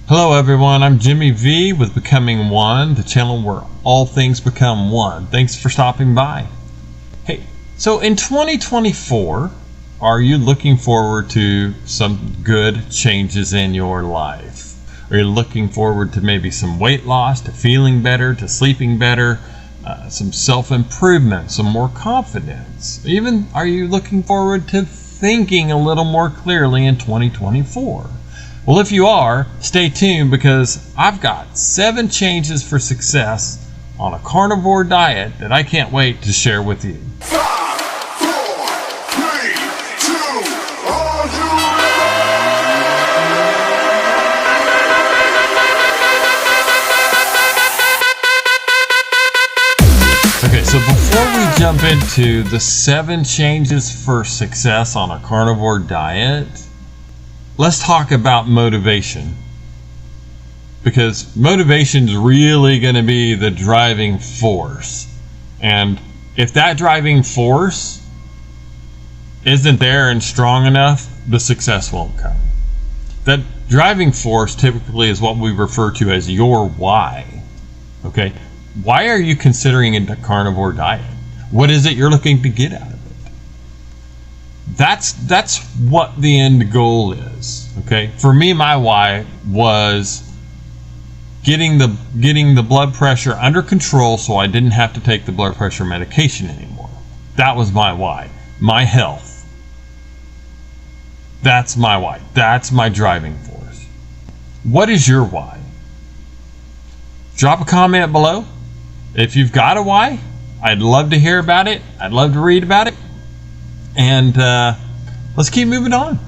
Hello everyone, I'm Jimmy V with Becoming One, the channel where all things become one. Thanks for stopping by. Hey, so in 2024, are you looking forward to some good changes in your life? Are you looking forward to maybe some weight loss, to feeling better, to sleeping better, some self-improvement, some more confidence? Even are you looking forward to thinking a little more clearly in 2024? Well, if you are, stay tuned because I've got 7 changes for success on a carnivore diet that I can't wait to share with you. 5, 4, 3, 2, are you ready? Okay, so before we jump into the 7 changes for success on a carnivore diet, let's talk about motivation, because motivation is really going to be the driving force. And if that driving force isn't there and strong enough, the success won't come. That driving force typically is what we refer to as your why. Okay, why are you considering a carnivore diet? What is it you're looking to get out of it? That's what the end goal is. Okay, for me, my why was getting the blood pressure under control so I didn't have to take the blood pressure medication anymore. That was my why. My health. That's my why. That's my driving force. What is your why? Drop a comment below. If you've got a why, I'd love to hear about it. I'd love to read about it. And let's keep moving on.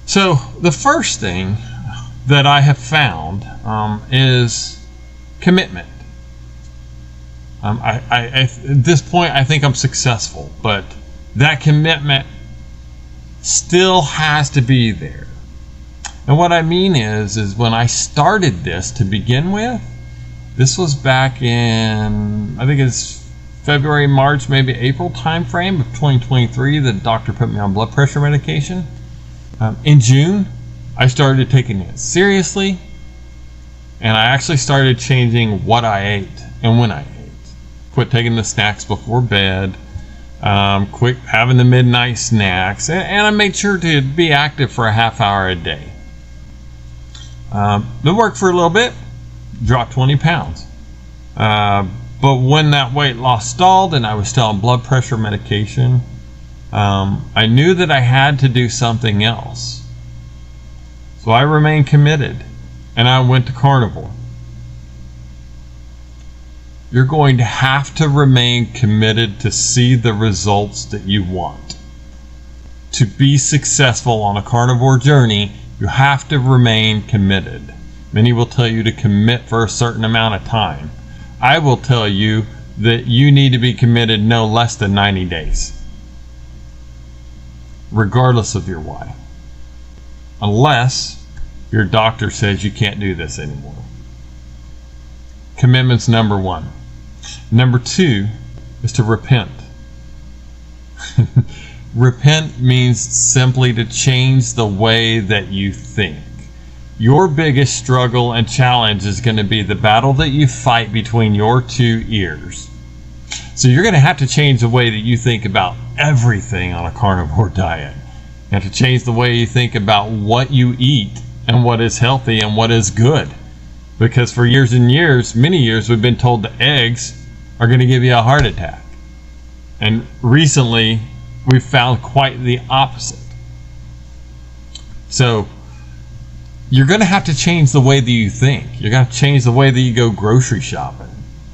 So the first thing that I have found is commitment. At this point, I think I'm successful, but that commitment still has to be there. And what I mean is when I started this to begin with, this was back in, I think it's February, March, maybe April timeframe of 2023, the doctor put me on blood pressure medication. In June, I started taking it seriously, and I actually started changing what I ate and when I ate. Quit taking the snacks before bed, quit having the midnight snacks, and I made sure to be active for a half hour a day. It worked for a little bit, dropped 20 pounds. But when that weight loss stalled and I was still on blood pressure medication, I knew that I had to do something else. So I remained committed and I went to carnivore. You're going to have to remain committed to see the results that you want. To be successful on a carnivore journey, you have to remain committed. Many will tell you to commit for a certain amount of time. I will tell you that you need to be committed no less than 90 days, regardless of your why, unless your doctor says you can't do this anymore. Commitment's number 1. Number 2 is to repent. Repent means simply to change the way that you think. Your biggest struggle and challenge is going to be the battle that you fight between your 2 ears. So you're going to have to change the way that you think about everything on a carnivore diet. You have to change the way you think about what you eat and what is healthy and what is good. Because for years and years, many years, we've been told that eggs are going to give you a heart attack. And recently, we've found quite the opposite. So you're going to have to change the way that you think. You're going to have to change the way that you go grocery shopping.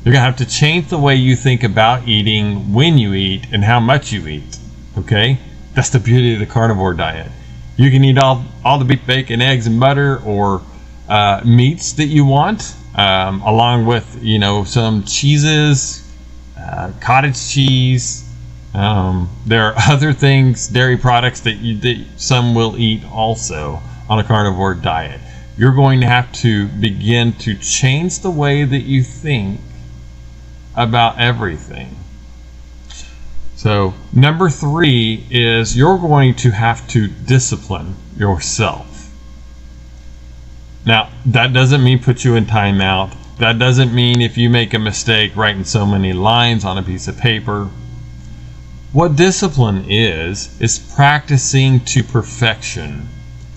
You're going to have to change the way you think about eating, when you eat, and how much you eat. Okay? That's the beauty of the carnivore diet. You can eat all the beef, bacon, eggs, and butter, or meats that you want, along with, some cheeses, cottage cheese. There are other things, dairy products that some will eat also on a carnivore diet. You're going to have to begin to change the way that you think about everything. So number 3 is you're going to have to discipline yourself. Now, that doesn't mean put you in timeout. That doesn't mean if you make a mistake writing so many lines on a piece of paper. What discipline is practicing to perfection.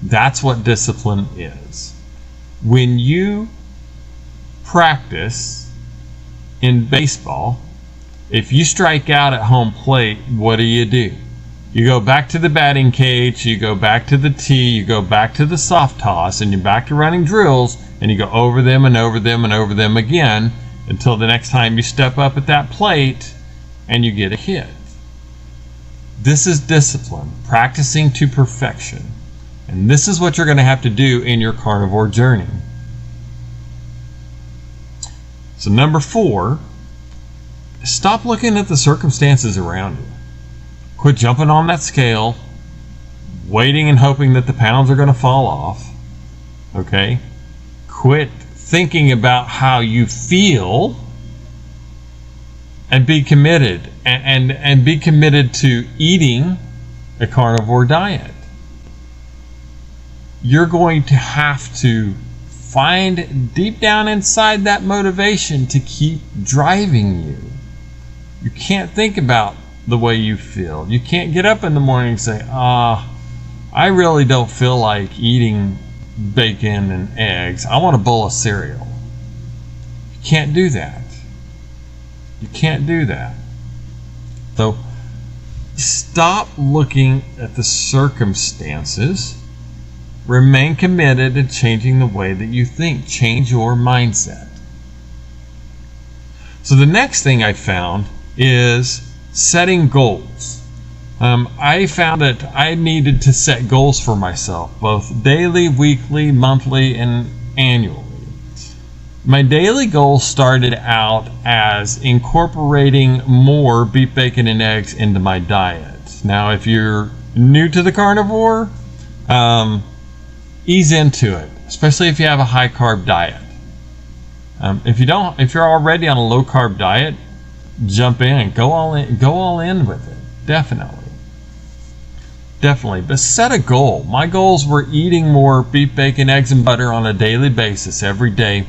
That's what discipline is. When you practice in baseball, if you strike out at home plate, what do? You go back to the batting cage, you go back to the tee, you go back to the soft toss, and you're back to running drills, and you go over them and over them and over them again until the next time you step up at that plate and you get a hit. This is discipline, practicing to perfection. And this is what you're going to have to do in your carnivore journey. So number 4, stop looking at the circumstances around you. Quit jumping on that scale, waiting and hoping that the pounds are going to fall off. Okay? Quit thinking about how you feel and be committed. And be committed to eating a carnivore diet. You're going to have to find deep down inside that motivation to keep driving you. You can't think about the way you feel. You can't get up in the morning and say, I really don't feel like eating bacon and eggs. I want a bowl of cereal. You can't do that. You can't do that. So stop looking at the circumstances. Remain committed to changing the way that you think. Change your mindset. So the next thing I found is setting goals. I found that I needed to set goals for myself, both daily, weekly, monthly, and annually. My daily goals started out as incorporating more beef, bacon, and eggs into my diet. Now, if you're new to the carnivore, ease into it, especially if you have a high carb diet. If you're already on a low carb diet, jump in and go all in with it. Definitely. But set a goal. My goals were eating more beef, bacon, eggs, and butter on a daily basis every day.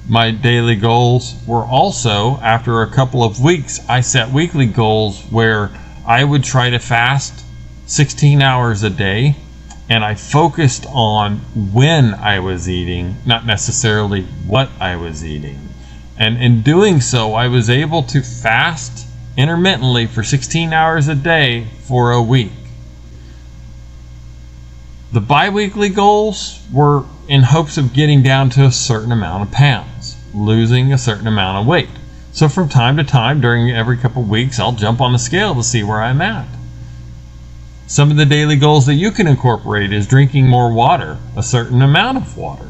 My daily goals were also, after a couple of weeks, I set weekly goals where I would try to fast 16 hours a day, and I focused on when I was eating, not necessarily what I was eating. And in doing so, I was able to fast intermittently for 16 hours a day for a week. The bi-weekly goals were in hopes of getting down to a certain amount of pounds, losing a certain amount of weight. So from time to time, during every couple of weeks, I'll jump on the scale to see where I'm at. Some of the daily goals that you can incorporate is drinking more water, a certain amount of water.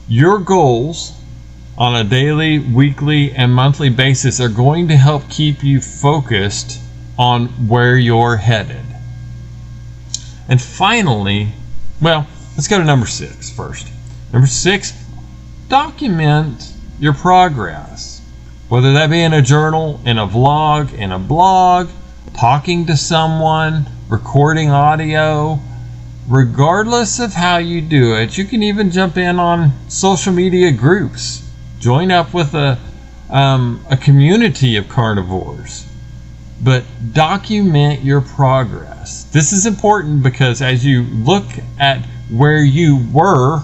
Your goals on a daily, weekly, and monthly basis are going to help keep you focused on where you're headed. And finally, well, let's go to number 6 first. Number 6, document your progress. Whether that be in a journal, in a vlog, in a blog, talking to someone, recording audio, regardless of how you do it. You can even jump in on social media groups. Join up with a community of carnivores. But document your progress. This is important because as you look at where you were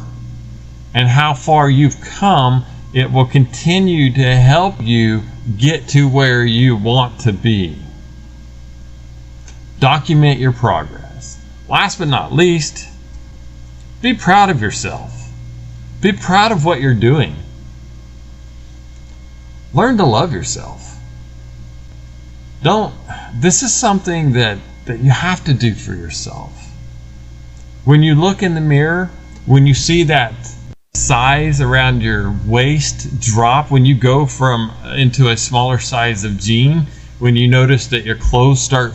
and how far you've come, it will continue to help you get to where you want to be. Document your progress. Last but not least, be proud of yourself. Be proud of what you're doing. Learn to love yourself. This is something that you have to do for yourself. When you look in the mirror, when you see that size around your waist drop, when you go into a smaller size of jean, when you notice that your clothes start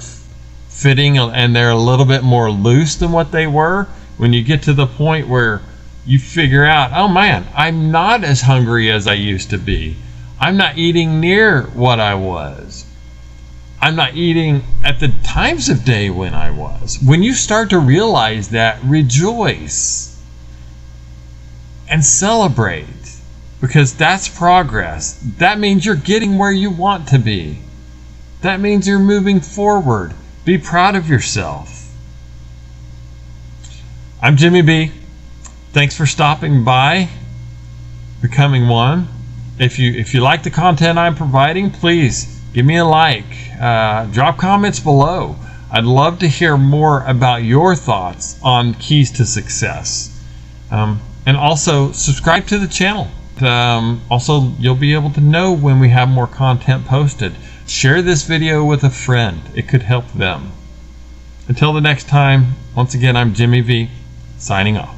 fitting and they're a little bit more loose than what they were, when you get to the point where you figure out, oh man, I'm not as hungry as I used to be. I'm not eating near what I was. I'm not eating at the times of day when I was. When you start to realize that, rejoice. and celebrate, because that's progress. That means you're getting where you want to be. That means you're moving forward. Be proud of yourself. I'm Jimmy B. Thanks for stopping by, Becoming One. If you like the content I'm providing, please give me a like. Drop comments below. I'd love to hear more about your thoughts on keys to success. And also subscribe to the channel. Also, you'll be able to know when we have more content posted. Share this video with a friend. It could help them. Until the next time, once again, I'm Jimmy V, signing off.